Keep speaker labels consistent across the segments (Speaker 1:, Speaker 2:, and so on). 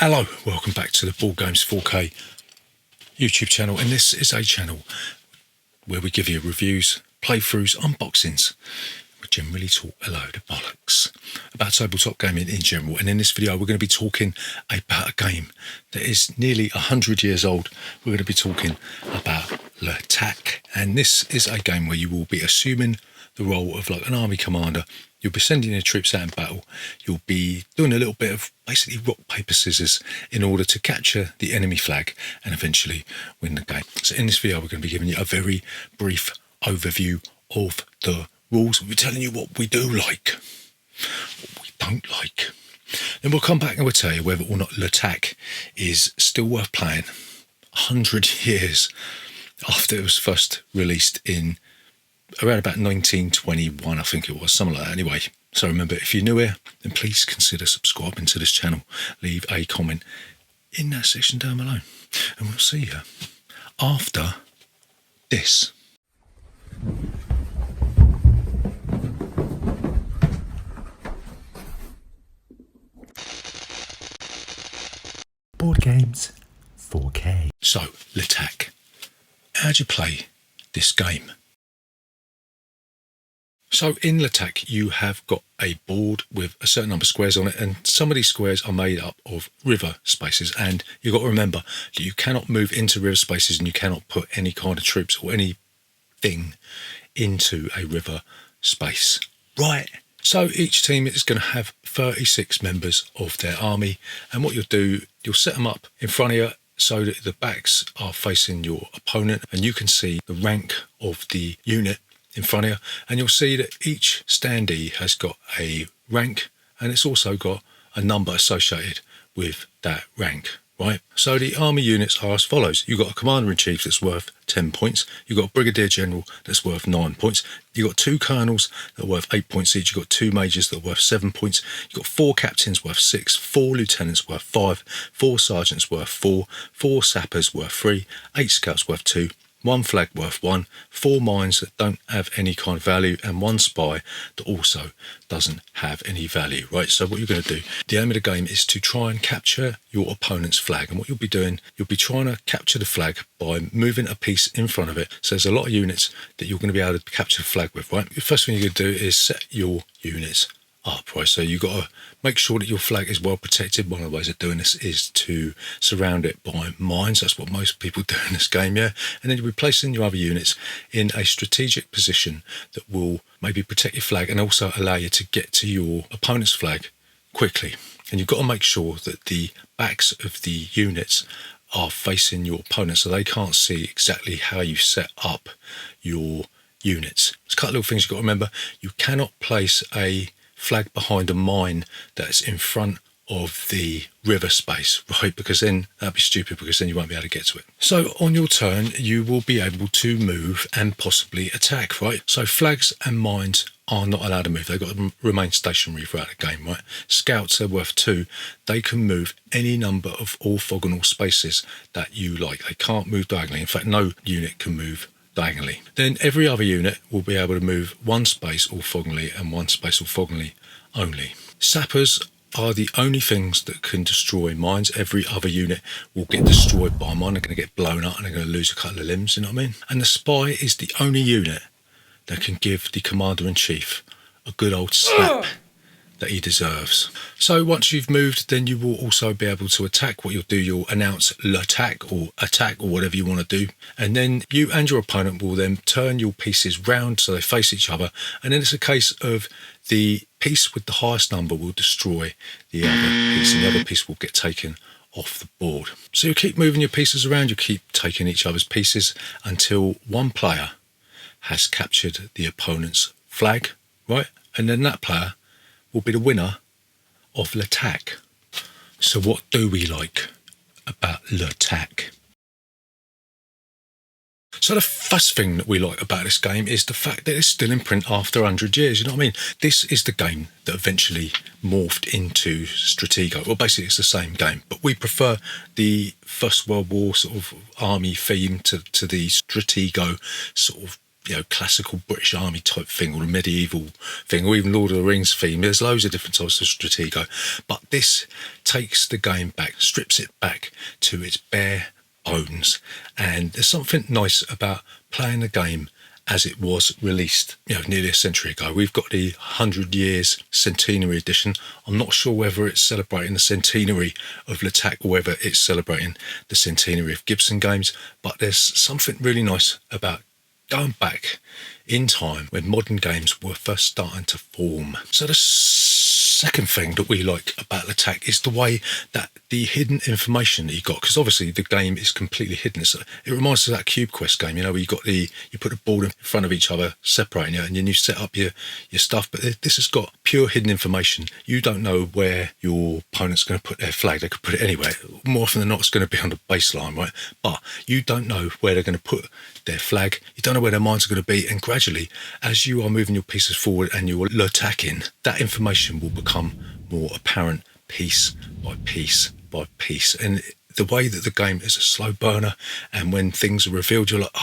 Speaker 1: Hello, welcome back to the Boardgames 4K YouTube channel, and this is a channel where we give you reviews, playthroughs, unboxings. We generally talk a load of bollocks about tabletop gaming in general, and in this video we're going to be talking about a game that is nearly 100 years old. We're going to be talking about L'Attaque, and this is a game where you will be assuming the role of like an army commander. You'll be sending your troops out in battle. You'll be doing a little bit of basically rock, paper, scissors in order to capture the enemy flag and eventually win the game. So in this video, we're going to be giving you a very brief overview of the rules. We'll be telling you what we do like, what we don't like. Then we'll come back and we'll tell you whether or not L'Attaque is still worth playing 100 years after it was first released in around about 1921, I think it was, something like that. Anyway, so remember, if you're new here, then please consider subscribing to this channel. Leave a comment in that section down below, and we'll see you after this.
Speaker 2: Boardgames 4K.
Speaker 1: So, L'Attaque. How do you play this game? So in L'Attaque, you have got a board with a certain number of squares on it, and some of these squares are made up of river spaces, and you've got to remember that you cannot move into river spaces and you cannot put any kind of troops or anything into a river space. Right. So each team is going to have 36 members of their army, and what you'll do, you'll set them up in front of you so that the backs are facing your opponent, and you can see the rank of the unit in front of you, and you'll see that each standee has got a rank, and it's also got a number associated with that rank, right? So the army units are as follows. You've got a commander-in-chief that's worth 10 points. You've got a brigadier general that's worth 9 points. You've got 2 colonels that are worth 8 points each. You've got 2 majors that are worth 7 points. You've got 4 captains worth 6, 4 lieutenants worth 5, 4 sergeants worth 4, 4 sappers worth 3, 8 scouts worth 2, 1 flag worth 1, 4 mines that don't have any kind of value, and 1 spy that also doesn't have any value, right? So what you're going to do, the aim of the game is to try and capture your opponent's flag, and what you'll be doing, you'll be trying to capture the flag by moving a piece in front of it. So there's a lot of units that you're going to be able to capture the flag with, right? The first thing you're going to do is set your units up, right? So you've got to make sure that your flag is well protected. One of the ways of doing this is to surround it by mines. That's what most people do in this game, yeah. And then you'll be placing your other units in a strategic position that will maybe protect your flag and also allow you to get to your opponent's flag quickly. And you've got to make sure that the backs of the units are facing your opponent so they can't see exactly how you set up your units. There's a couple of little things you've got to remember. You cannot place a flag behind a mine that's in front of the river space, right? Because then that'd be stupid, because then you won't be able to get to it. So on your turn, you will be able to move and possibly attack, right? So flags and mines are not allowed to move. They've got to remain stationary throughout the game, right? Scouts are worth 2. They can move any number of orthogonal spaces that you like. They can't move diagonally. In fact, no unit can move diagonally. Then every other unit will be able to move 1 space orthogonally and 1 space orthogonally only. Sappers are the only things that can destroy mines. Every other unit will get destroyed by a mine. They're going to get blown up and they're going to lose a couple of limbs, you know what I mean? And the spy is the only unit that can give the commander-in-chief a good old slap that he deserves. So once you've moved, then you will also be able to attack. What you'll do, you'll announce L'Attaque or attack or whatever you want to do, and then you and your opponent will then turn your pieces round so they face each other, and then it's a case of the piece with the highest number will destroy the other piece, and the other piece will get taken off the board. So you keep moving your pieces around, you keep taking each other's pieces until one player has captured the opponent's flag, right? And then that player will be the winner of L'Attaque. So what do we like about L'Attaque? So the first thing that we like about this game is the fact that it's still in print after 100 years, you know what I mean? This is the game that eventually morphed into Stratego. Well, basically it's the same game, but we prefer the First World War sort of army theme to the Stratego sort of classical British Army type thing, or a medieval thing, or even Lord of the Rings theme. There's loads of different types of Stratego, but this takes the game back, strips it back to its bare bones, and there's something nice about playing the game as it was released, nearly a century ago. We've got the 100 years centenary edition. I'm not sure whether it's celebrating the centenary of L'Attack or whether it's celebrating the centenary of Gibson Games, but there's something really nice about going back in time when modern games were first starting to form. So the second thing that we like about L'Attack is the way that the hidden information that you got, because obviously the game is completely hidden. So it reminds us of that Cube Quest game, where you put a board in front of each other, separating you, and then you set up your stuff. But this has got pure hidden information. You don't know where your opponent's going to put their flag. They could put it anywhere. More often than not, it's going to be on the baseline, right? But you don't know where they're going to put their flag. You don't know where their mines are going to be. And gradually, as you are moving your pieces forward and you're attacking, that information will become more apparent piece by piece by piece. And the way that the game is a slow burner, and when things are revealed, you're like,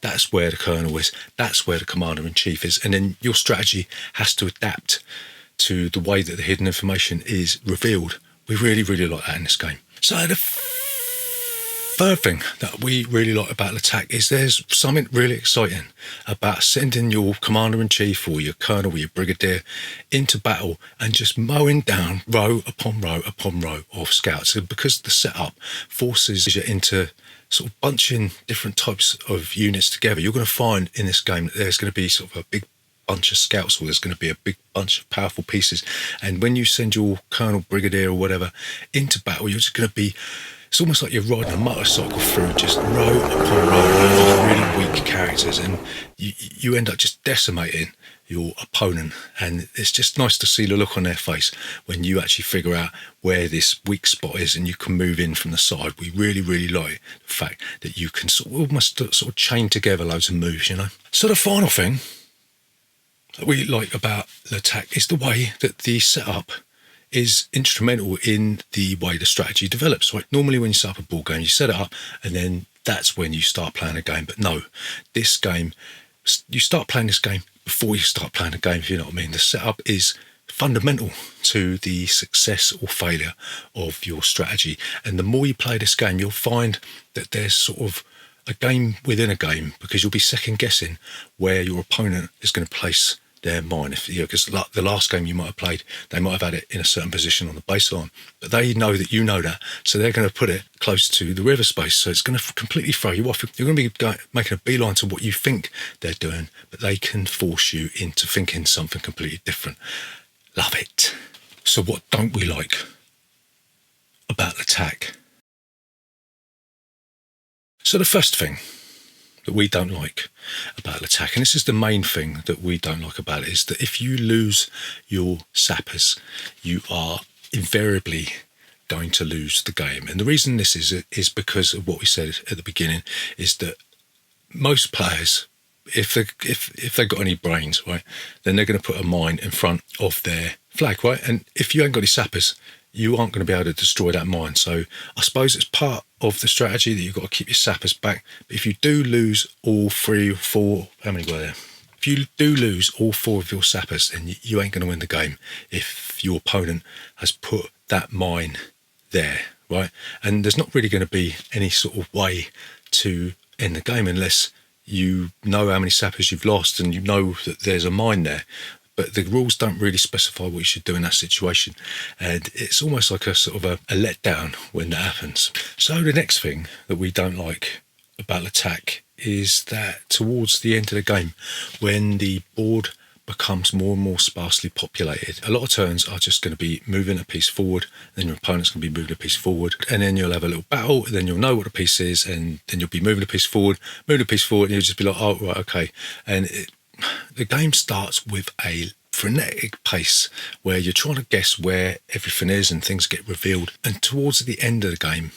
Speaker 1: that's where the colonel is, that's where the commander-in-chief is, and then your strategy has to adapt to the way that the hidden information is revealed. We really, really like that in this game. So the third thing that we really like about L'Attack is there's something really exciting about sending your commander-in-chief or your colonel or your brigadier into battle and just mowing down row upon row upon row of scouts. And because the setup forces you into sort of bunching different types of units together, you're going to find in this game that there's going to be sort of a big bunch of scouts, or there's going to be a big bunch of powerful pieces. And when you send your colonel, brigadier or whatever into battle, you're just going to be, it's almost like you're riding a motorcycle through just row upon row of these really weak characters, and you end up just decimating your opponent. And it's just nice to see the look on their face when you actually figure out where this weak spot is and you can move in from the side. We really, really like the fact that you can almost sort of chain together loads of moves, So the final thing that we like about L'Attack is the way that the setup is instrumental in the way the strategy develops. Right? Normally when you set up a board game, you set it up and then that's when you start playing a game. But no, this game, you start playing this game before you start playing a game, if you know what I mean. The setup is fundamental to the success or failure of your strategy. And the more you play this game, you'll find that there's sort of a game within a game, because you'll be second guessing where your opponent is going to place their mine. Because the last game you might have played, they might have had it in a certain position on the baseline, but they know that you know that, so they're going to put it close to the river space. So it's going to completely throw you off. You're going to be making a beeline to what you think they're doing, but they can force you into thinking something completely different. Love it. So what don't we like about L'Attack? So the first thing that we don't like about L'Attack, and this is the main thing that we don't like about it, is that if you lose your sappers, you are invariably going to lose the game. And the reason this is because of what we said at the beginning, is that most players, if they've got any brains, right, then they're going to put a mine in front of their flag, right? And if you ain't got any sappers, you aren't going to be able to destroy that mine. So I suppose it's part of the strategy that you've got to keep your sappers back. But if you do lose all 3 or 4, how many were there? If you do lose all 4 of your sappers, then you ain't going to win the game if your opponent has put that mine there, right? And there's not really going to be any sort of way to end the game unless you know how many sappers you've lost and you know that there's a mine there. But the rules don't really specify what you should do in that situation. And it's almost like a sort of a letdown when that happens. So the next thing that we don't like about L'Attack is that towards the end of the game, when the board becomes more and more sparsely populated, a lot of turns are just going to be moving a piece forward, then your opponent's going to be moving a piece forward, and then you'll have a little battle, and then you'll know what the piece is, and then you'll be moving a piece forward, and you'll just be like, oh, right, okay. And the game starts with a frenetic pace where you're trying to guess where everything is and things get revealed. And towards the end of the game,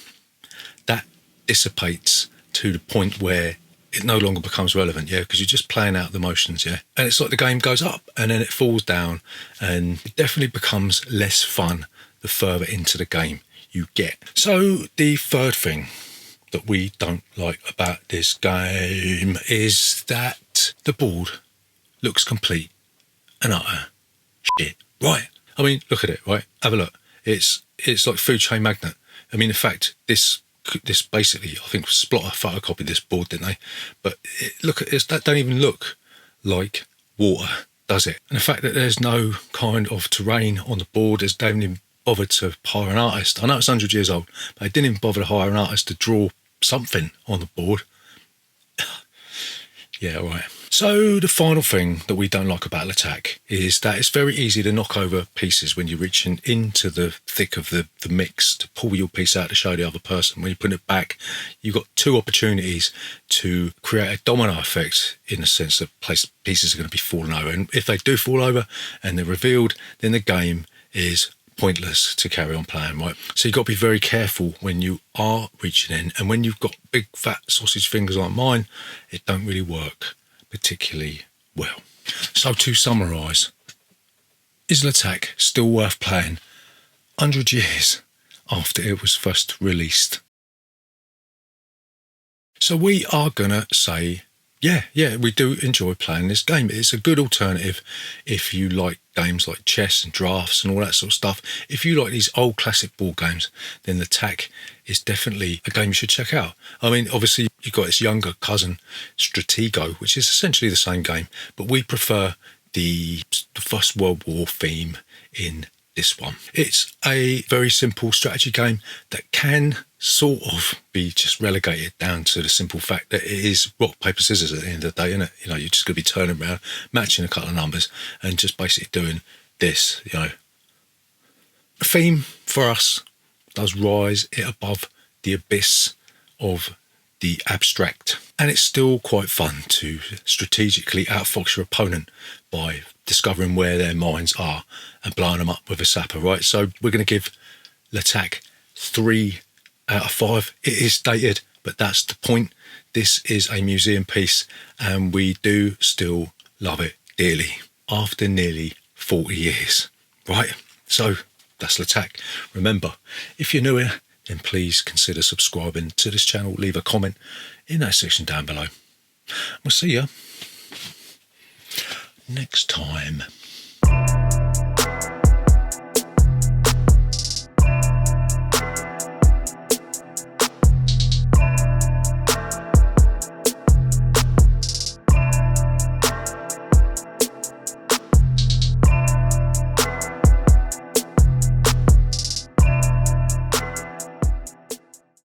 Speaker 1: that dissipates to the point where it no longer becomes relevant, because you're just playing out the motions, And it's like the game goes up and then it falls down, and it definitely becomes less fun the further into the game you get. So the third thing that we don't like about this game is that The board looks complete and utter shit, right? I mean, look at it, right? Have a look. It's like food chain magnet. I mean, in fact, this basically, I think Splotter photocopied this board, didn't they? But look at this. That don't even look like water, does it? And the fact that there's no kind of terrain on the board, they haven't even bothered to hire an artist. I know it's 100 years old, but they didn't even bother to hire an artist to draw something on the board. Yeah, right. So the final thing that we don't like about Attack is that it's very easy to knock over pieces when you're reaching into the thick of the mix to pull your piece out to show the other person. When you put it back, you've got two opportunities to create a domino effect in the sense that pieces are going to be falling over. And if they do fall over and they're revealed, then the game is pointless to carry on playing, right? So you've got to be very careful when you are reaching in, and when you've got big fat sausage fingers like mine, it don't really work particularly well. So to summarise, is Attack still worth playing 100 years after it was first released? So we are gonna say yeah, we do enjoy playing this game. It's a good alternative if you like games like chess and drafts and all that sort of stuff. If you like these old classic board games, then Attack is definitely a game you should check out. I mean, obviously, you've got its younger cousin, Stratego, which is essentially the same game, but we prefer the First World War theme in this one. It's a very simple strategy game that can sort of be just relegated down to the simple fact that it is rock, paper, scissors at the end of the day, isn't it? You know, you're just going to be turning around, matching a couple of numbers and just basically doing this, you know. The theme for us does rise it above the abyss of the abstract, and it's still quite fun to strategically outfox your opponent by discovering where their minds are and blowing them up with a sapper, right? So we're going to give Attack 3 out of 5. It is dated, but that's the point. This is a museum piece, and we do still love it dearly after nearly 40 years, right? So that's Attack. Remember, if you're new here, then please consider subscribing to this channel. Leave a comment in that section down below. We'll see you next time.